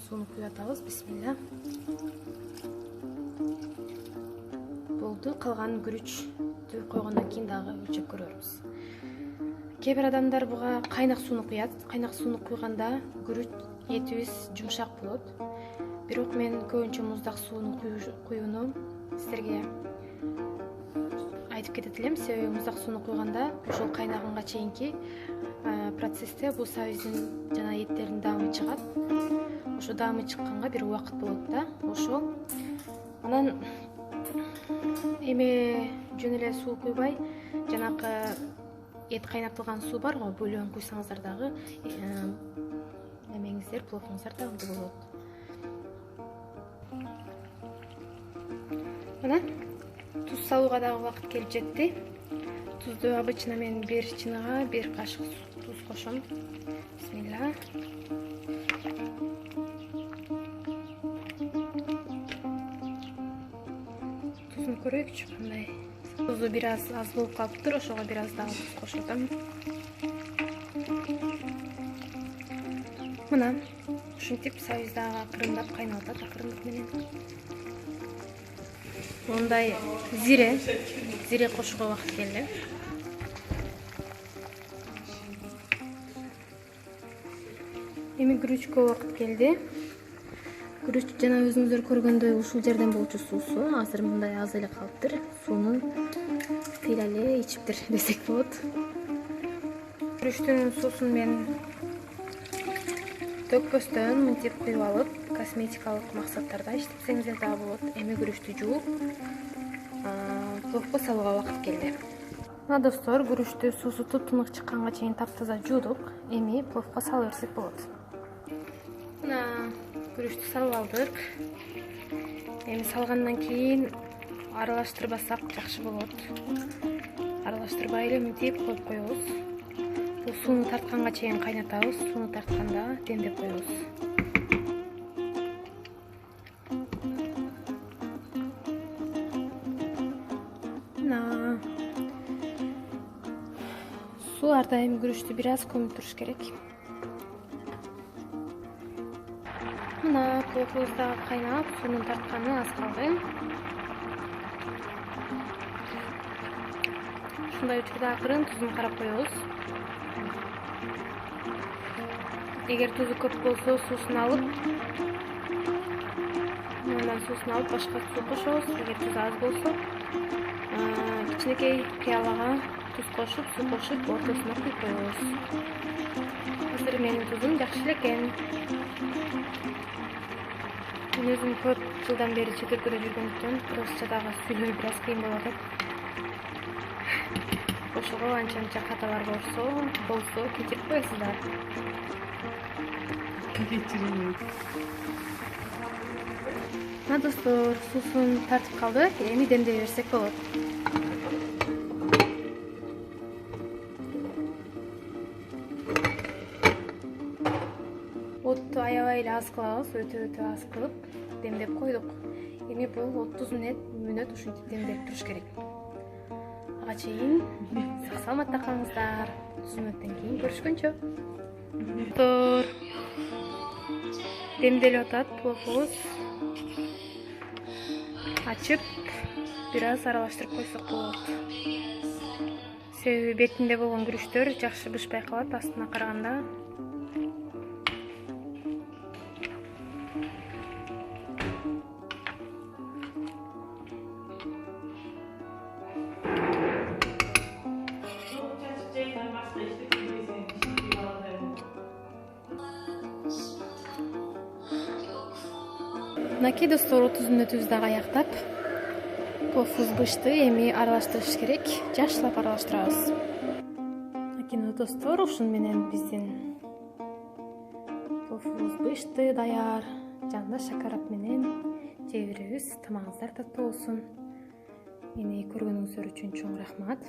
сууну куюп атабыз. Бисмилля. Болду. Калган күрүчтү койгондон кийин дагы өлчөп көрөрбүз. Кээ бир адамдар буга кайнак сууну куят. Кайнак сууну куйганда күрүч этибиз жумшак болот. Бирок мен көбүнчө муздак сууну куюуну силерге айтып кетет элем. Себеби муздак сууну куйганда ошол кайнаганга чейинки процессте бул сабиздин жана эттердин даамы чыгат. Ошо даамы чыкканга бир убакыт болот да. Ошо анан эме жөн эле суу куйбай, жанакы эт кайнатылган суу бар го, бөлөн куйсаңыздар дагы эмеңиздер, пловуңуздар дагы болот. Мына туз салууга дагы убакыт келип жетти. Тузду обычно мен бир чыныга бир кашык туз кошом. Бисмилла. Тузун көрөйүкчү кандай. Тузу бир аз болуп калыптыр, ошого бир аз дагы туз кошуп атам. Мына ушинтип сабиз дагы акырындап кайнап атат, акырындык менен. Мындай зире кошууга убакыт келди. Эми күрүчкө убакыт келди. Күрүч жана өзүңүздөр көргөндөй ушул жерден болчу суусу азыр мындай аз эле калыптыр. Сууну тыйла эле ичиптир десек болот. Күрүчтүн суусун мен төкпөстөн мынтип куюп алып, косметикалык максаттарда иштетсеңиздер дагы болот. Эми күрүчтү жууп, пловко салууга убакыт келди. Мына достор, күрүчтү суусу туп-тынык чыкканга чейин таптаза жуудук. Эми пловко салып берсек болот. Мына күрүчтү салып алдык. Эми салгандан кийин аралаштырбасак жакшы болот. Аралаштырбай эле мынтип коюп коебуз. Бул сууну тартканга чейин кайнатабыз. Сууну тартканда демдеп коебуз. Мына суу ар дайым күрүчтү бир аз көмүп туруш керек. Мына пловубуз дагы кайнап, сууну тартканы аз калды. Ушундай учурда акырын тузун карап коебуз. Эгер тузу көп болсо суусун алып, мындан суусун алып башка суу кошобуз. Эгер тузу аз болсо, кичинекей пиалага туз кошуп, суу кошуп, ортосуна куюп коебуз. Азыр менин тузум жакшы эле экен. Мен өзүм көп жылдан бери чет өлкөдө жүргөндүктөн кыргызча дагы сүйлөүү бир аз кыйын болуп атат. Ошого анча каталар болсо кечирип коесуздар. Мына достор, суусун тартып калды. Эми демдей берсек болот. Отту аябай эле аз кылабыз, өтө аз кылып демдеп койдук. Эми бул 30 мүнөт ушинтип демдеп туруш керек. Ага чейин сак саламатта калыңыздар. 30 мүнөттөн кийин көрүшкөнчө. Достор, демделип атат пловубуз. Ачып, бир аз аралаштырып койсок болот. Себеби бетинде болгон күрүчтөр жакшы бышпай калат астына караганда. Мынакей достор, 30 мүнөтүбүз дагы аяктап. Пловубуз бышты, эми аралаштырыш керек. Жакшылап аралаштырабыз. Мынакей достор, ушун менен биздин пловубуз бышты, даяр. Жанында шакарат менен жей беребиз. Тамагыңыздар таттуу болсун. Мени көргөнүңүздөр үчүн чоң рахмат.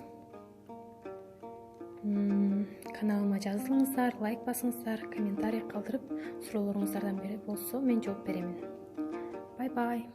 Каналыма жазылыңыздар, лайк басыңыздар, комментарий калтырып, суроолоруңуздардан болсо мен жооп беремин. Bye bye.